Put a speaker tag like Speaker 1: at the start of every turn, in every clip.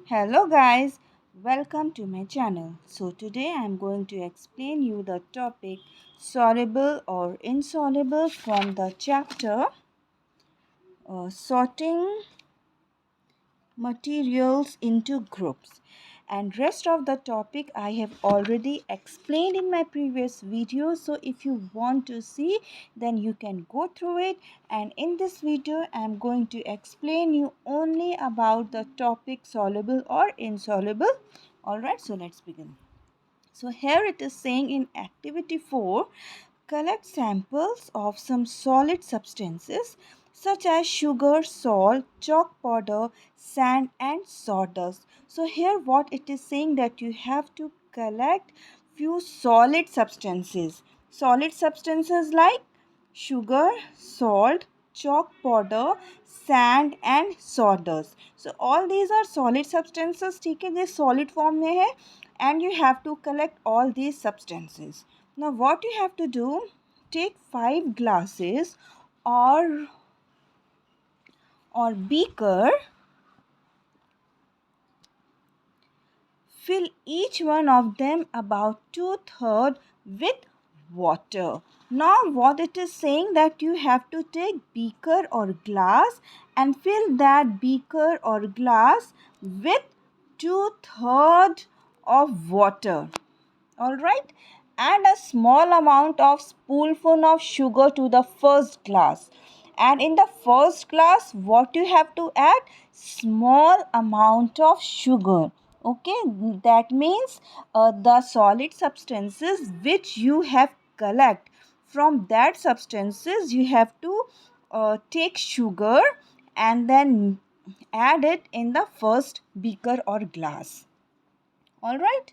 Speaker 1: Hello guys, welcome to my channel. So today I am going to explain you the topic soluble or insoluble from the chapter sorting materials into groups, and rest of the topic I have already explained in my previous video. So if you want to see, then you can go through it, and in this video I am going to explain you only about the topic soluble or insoluble. Alright, so let's begin. So here it is saying in activity 4, collect samples of some solid substances such as sugar, salt, chalk powder, sand and sawdust. So here what it is saying that you have to collect few solid substances. Solid substances like sugar, salt, chalk powder, sand and sawdust. So all these are solid substances. ठीक है, ये solid form में है, and you have to collect all these substances. Now what you have to do, take 5 glasses or beaker, fill each one of them about 2/3 with water. Now what it is saying that you have to take beaker or glass and fill that beaker or glass with 2/3 of water. All right, add a small amount of spoonful of sugar to the first glass, and in the first glass what you have to add, small amount of sugar. Okay, that means the solid substances which you have collect, from that substances you have to take sugar and then add it in the first beaker or glass. All right,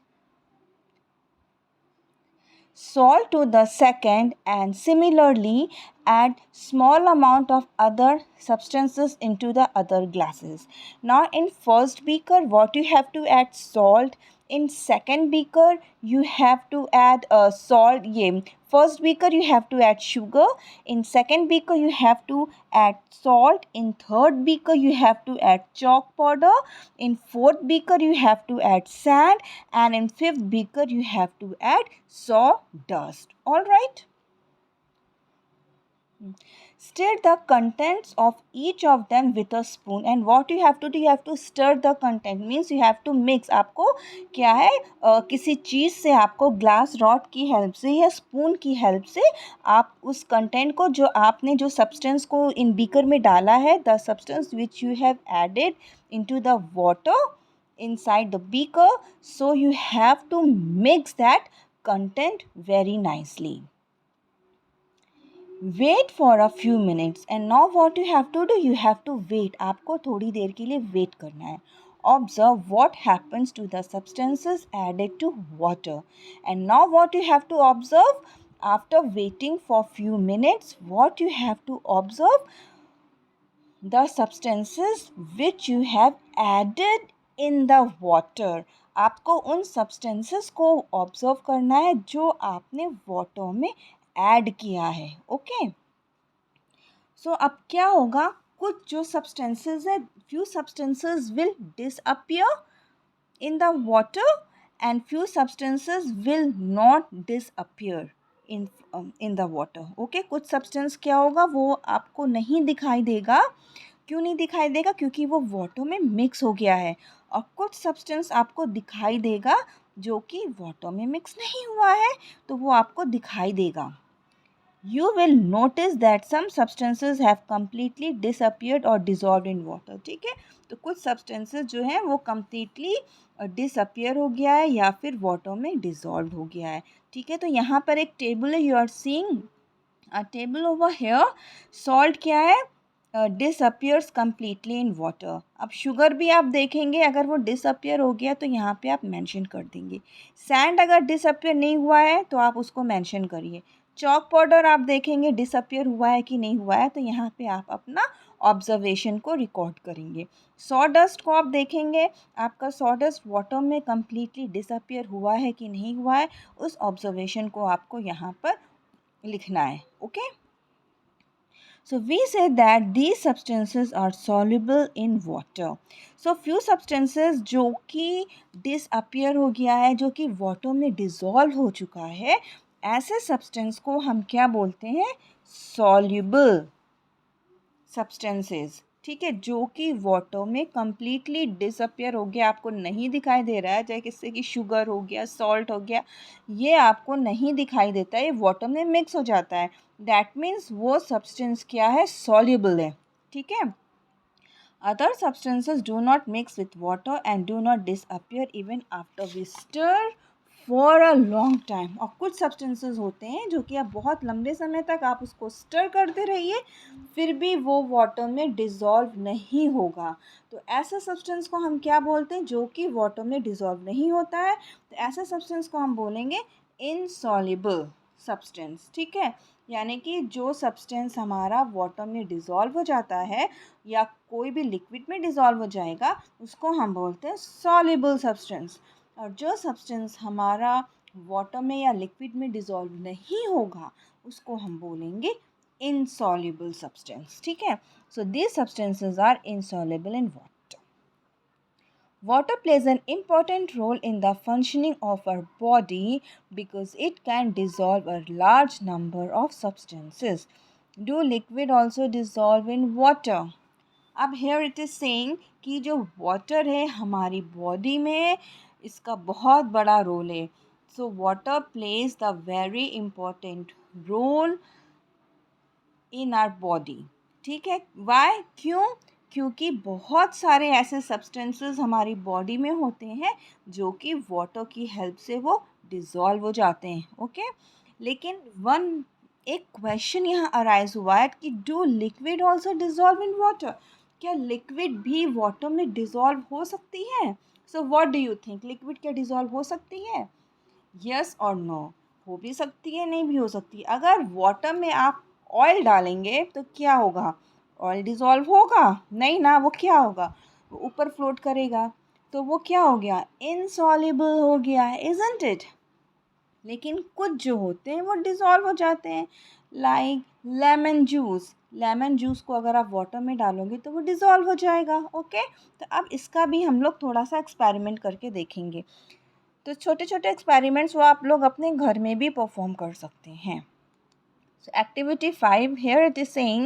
Speaker 1: salt to the second, and similarly add small amount of other substances into the other glasses. Now in first beaker what you have to add, salt. In second beaker you have to add salt. Yeah, first beaker you have to add sugar, in second beaker you have to add salt, in third beaker you have to add chalk powder, in fourth beaker you have to add sand, and in fifth beaker you have to add sawdust. All right, stir the contents of each of them with a spoon. And what you have to do, you have to stir the content, means you have to mix. आपको क्या है, किसी चीज़ से आपको glass rod की help से या spoon की हेल्प से आप उस कंटेंट को, जो आपने जो सब्सटेंस को इन बीकर में डाला है, the substance which you have added into the water inside the beaker, so you have to mix that content very nicely. Wait for a few minutes, and now what you have to do, you have to wait. आपको थोड़ी देर के लिए wait करना है. Observe what happens to the substances added to water. And now what you have to observe, after waiting for few minutes, what you have to observe, the substances which you have added in the water. आपको उन substances को observe करना है जो आपने water में add किया है. ओके, सो अब क्या होगा, कुछ जो सब्सटेंसेस है, few substances will disappear in the water and few substances will not disappear in the water. Okay, कुछ सब्सटेंस क्या होगा, वो आपको नहीं दिखाई देगा. क्यों नहीं दिखाई देगा, क्योंकि वो वाटर में मिक्स हो गया है. और कुछ सब्सटेंस आपको दिखाई देगा जो कि वाटर में मिक्स नहीं हुआ है, तो वो आपको दिखाई देगा. You will notice that some substances have completely disappeared or dissolved in water. ठीक है, तो कुछ substances जो हैं वो completely disappear हो गया है या फिर water में dissolved हो गया है. ठीक है, तो यहाँ पर एक table है, you are seeing a table over here. Salt क्या है, disappears completely in water. अब शुगर भी आप देखेंगे, अगर वो disappear हो गया तो यहाँ पे आप mention कर देंगे. Sand अगर disappear नहीं हुआ है तो आप उसको mention करिए. चॉक पाउडर आप देखेंगे डिसअपियर हुआ है कि नहीं हुआ है, तो यहाँ पे आप अपना ऑब्जर्वेशन को रिकॉर्ड करेंगे. सॉडस्ट को आप देखेंगे, आपका सॉडस्ट वाटर में कम्प्लीटली डिसअपियर हुआ है कि नहीं हुआ है, उस ऑब्जर्वेशन को आपको यहाँ पर लिखना है. Okay, So we say that these substances are soluble in water. So few substances जो कि disappear हो गया है, जो कि water में dissolve हो चुका है, ऐसे substance को हम क्या बोलते हैं? Soluble substances. ठीक है, जो कि वाटर में कंप्लीटली डिसअपियर हो गया, आपको नहीं दिखाई दे रहा है, चाहे किससे कि शुगर हो गया, सॉल्ट हो गया, ये आपको नहीं दिखाई देता है, ये वाटर में मिक्स हो जाता है, दैट मीन्स वो सब्सटेंस क्या है? सॉल्युबल है. ठीक है. Other substances do not mix with water and do not disappear even after we stir for a long time. और कुछ substances होते हैं जो कि आप बहुत लंबे समय तक आप उसको stir करते रहिए, फिर भी वो water में dissolve नहीं होगा. तो ऐसा substance को हम क्या बोलते हैं? जो कि water में dissolve नहीं होता है, तो ऐसा substance को हम बोलेंगे insoluble substance. ठीक है, यानी कि जो सब्सटेंस हमारा वाटर में डिज़ोल्व हो जाता है या कोई भी लिक्विड में डिज़ोल्व हो जाएगा, उसको हम बोलते हैं सॉल्युबल सब्सटेंस. और जो सब्सटेंस हमारा वाटर में या लिक्विड में डिज़ोल्व नहीं होगा, उसको हम बोलेंगे इनसॉल्युबल सब्सटेंस. ठीक है. So these substances are insoluble in water. Water plays an important role in the functioning of our body because it can dissolve a large number of substances. Do liquid also dissolve in water? अब here it is saying कि जो water है हमारी body में, इसका बहुत बड़ा role है. So water plays the very important role in our body. ठीक है. वाई? क्यों? क्योंकि बहुत सारे ऐसे सब्सटेंसेस हमारी बॉडी में होते हैं जो कि वाटर की हेल्प से वो डिज़ोल्व हो जाते हैं. ओके. लेकिन एक क्वेश्चन यहाँ अराइज हुआ है कि do liquid also dissolve in water? क्या लिक्विड भी वाटर में डिज़ोल्व हो सकती है? So what do you think? Liquid क्या डिज़ोल्व हो सकती है? यस और नो? हो भी सकती है, नहीं भी हो सकती. अगर वाटर में आप ऑयल डालेंगे तो क्या होगा? ऑयल डिज़ोल्व होगा? नहीं ना. वो क्या होगा? वो ऊपर फ्लोट करेगा. तो वो क्या हो गया? इनसॉल्युबल हो गया, इजंट इट? लेकिन कुछ जो होते हैं वो डिज़ोल्व हो जाते हैं, like lemon juice. Lemon juice को अगर आप वाटर में डालोगे तो वो डिज़ोल्व हो जाएगा. ओके. तो अब इसका भी हम लोग थोड़ा सा एक्सपेरिमेंट करके देखेंगे. तो छोटे छोटे एक्सपेरिमेंट्स वो आप लोग अपने घर में भी परफॉर्म कर सकते हैं. So activity 5, here it is saying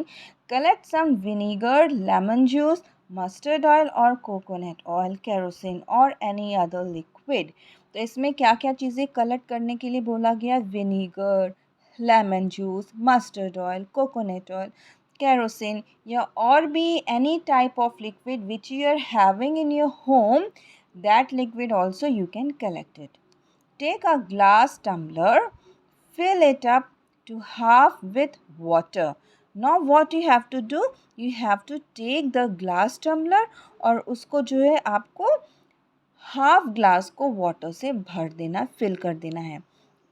Speaker 1: collect some vinegar, lemon juice, mustard oil or coconut oil, kerosene or any other liquid. तो इसमें क्या क्या चीज़ें कलेक्ट करने के लिए बोला गया? Vinegar, lemon juice, mustard oil, coconut oil, kerosene या और भी any type of liquid which you are having in your home, that liquid also you can collect it. Take a glass tumbler, fill it up to half with water. Now what you have to do? You have to take the glass tumbler और उसको जो है आपको half glass को water से भर देना, fill कर देना है.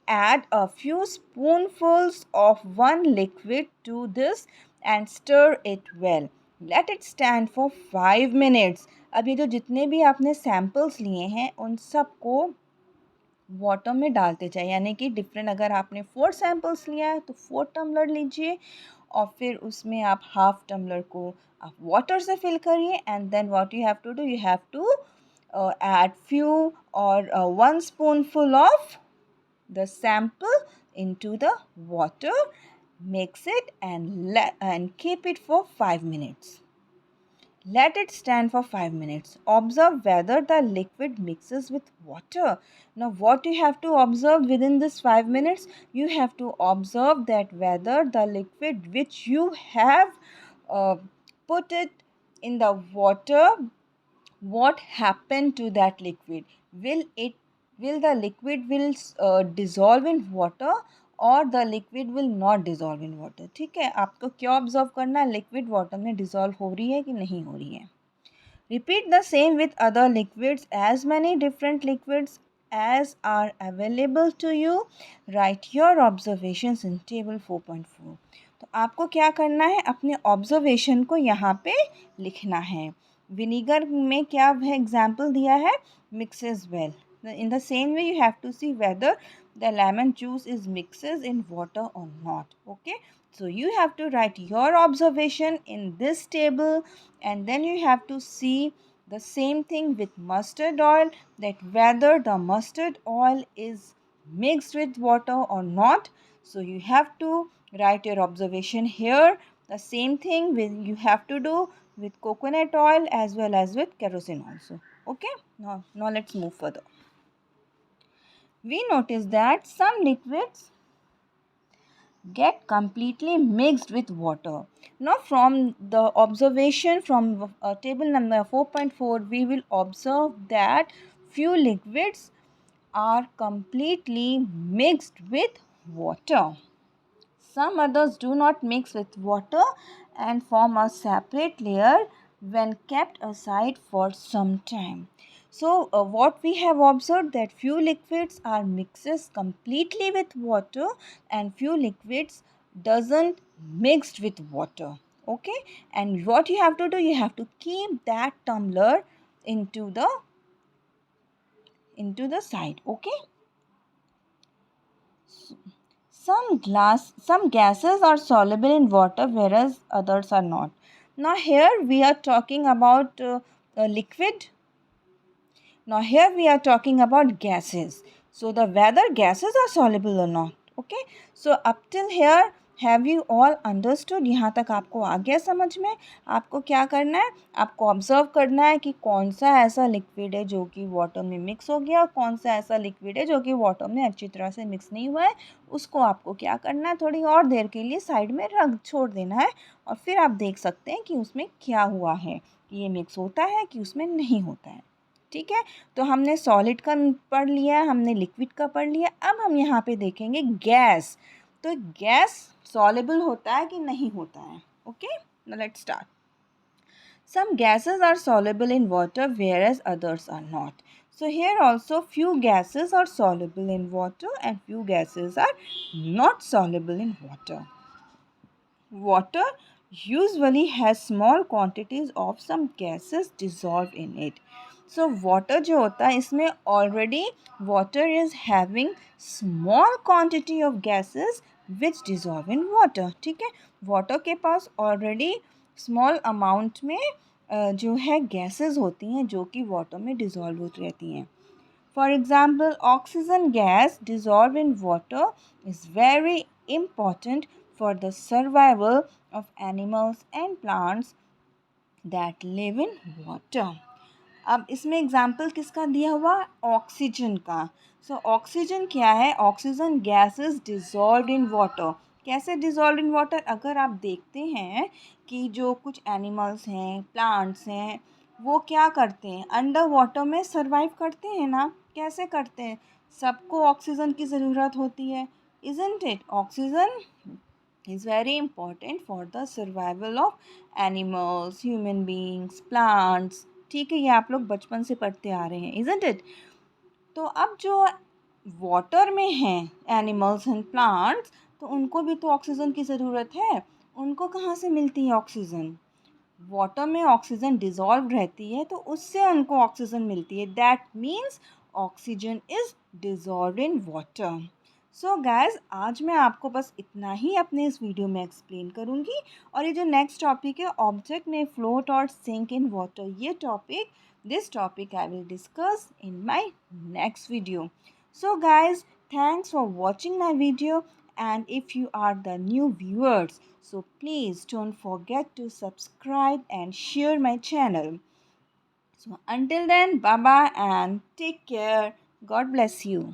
Speaker 1: Add a few spoonfuls of one liquid to this and stir it well. Let it stand for 5 minutes. अब ये जो जितने भी आपने सैम्पल्स लिए हैं उन सबको वाटर में डालते जाए, यानी कि डिफरेंट, अगर आपने 4 सैम्पल्स लिया है तो 4 टम्बलर लीजिए और फिर उसमें आप हाफ टम्बलर को आप वाटर से फिल करिए. And then what you have to do? You have to add few or 1 spoonful of the sample into the water, mix it and keep it for 5 minutes. Let it stand for 5 minutes. Observe whether the liquid mixes with water. Now what you have to observe within this 5 minutes? You have to observe that whether the liquid which you have uh, put it in the water, what happened to that liquid? Will the liquid will dissolve in water और the liquid will not dissolve in water. ठीक है. आपको क्या observe करना है? Liquid water में dissolve हो रही है कि नहीं हो रही है. Repeat the same with other liquids. As many different liquids as are available to you. Write your observations in table 4.4. तो आपको क्या करना है? अपने ऑब्जर्वेशन को यहाँ पे लिखना है. विनीगर में क्या है एग्जाम्पल दिया है? Mixes well. In the same way you have to see whether the lemon juice is mixes in water or not. Okay. So you have to write your observation in this table, and then you have to see the same thing with mustard oil, that whether the mustard oil is mixed with water or not. So you have to write your observation here. The same thing with you have to do with coconut oil as well as with kerosene also. Okay, now let's move further. We notice that some liquids get completely mixed with water. Now from the observation from table number 4.4, we will observe that few liquids are completely mixed with water. Some others do not mix with water and form a separate layer when kept aside for some time. So what we have observed, that few liquids are mixes completely with water and few liquids doesn't mixed with water. Okay, and what you have to do, you have to keep that tumbler into the side. Okay, some gases are soluble in water whereas others are not. Now here we are talking about a liquid. Now here we are talking about gases. So the whether gases are soluble or not. Okay. So up till here have you all understood? यहाँ तक आपको आ गया समझ में? आपको क्या करना है? आपको ऑब्जर्व करना है कि कौन सा ऐसा लिक्विड है जो कि वाटर में मिक्स हो गया और कौन सा ऐसा लिक्विड है जो कि वाटर में अच्छी तरह से मिक्स नहीं हुआ है. उसको आपको क्या करना है, थोड़ी और देर के लिए साइड में रख छोड़ देना है और फिर आप देख सकते हैं कि उसमें क्या हुआ है, कि ये मिक्स होता है कि उसमें नहीं होता है. ठीक है, तो हमने सॉलिड का पढ़ लिया, हमने लिक्विड का पढ़ लिया. अब हम यहाँ पे देखेंगे गैस. तो गैस सॉल्युबल होता है कि नहीं होता है. Okay, now let's start. Some gases are soluble in water whereas others are not. So here also few gases are soluble in water and few gases are not soluble in water. Water usually has small quantities of some gases dissolved in it. So water जो होता है इसमें already water is having small quantity of gases which dissolve in water. ठीक है, water के पास already small amount में जो है gases होती हैं जो कि water में dissolve होती रहती हैं. For example, oxygen gas dissolved in water is very important for the survival of animals and plants that live in water. अब इसमें एग्जाम्पल किसका दिया हुआ, ऑक्सीजन का. सो ऑक्सीजन क्या है, oxygen gas is dissolve in water. कैसे dissolve in water, अगर आप देखते हैं कि जो कुछ एनिमल्स हैं, प्लांट्स हैं, वो क्या करते हैं, अंडर वाटर में सरवाइव करते हैं ना. कैसे करते हैं, सबको ऑक्सीजन की ज़रूरत होती है, isn't it. Oxygen is very important for the survival of animals, human beings, plants. ठीक है, ये आप लोग बचपन से पढ़ते आ रहे हैं, isn't it? तो अब जो वाटर में हैं एनिमल्स एंड प्लांट्स, तो उनको भी तो ऑक्सीजन की ज़रूरत है. उनको कहाँ से मिलती है ऑक्सीजन, वाटर में ऑक्सीजन डिजॉल्व रहती है तो उससे उनको ऑक्सीजन मिलती है. That means oxygen is dissolve in water. So guys, आज मैं आपको बस इतना ही अपने इस वीडियो में एक्सप्लेन करूँगी. और ये जो नेक्स्ट टॉपिक है, ऑब्जेक्ट में फ्लोट और सिंक इन वाटर, ये topic, this topic I will discuss in my next video. So guys, thanks for watching my video, and if you are the new viewers, so please don't forget to subscribe and share my channel. So until then, bye bye and take care. God bless you.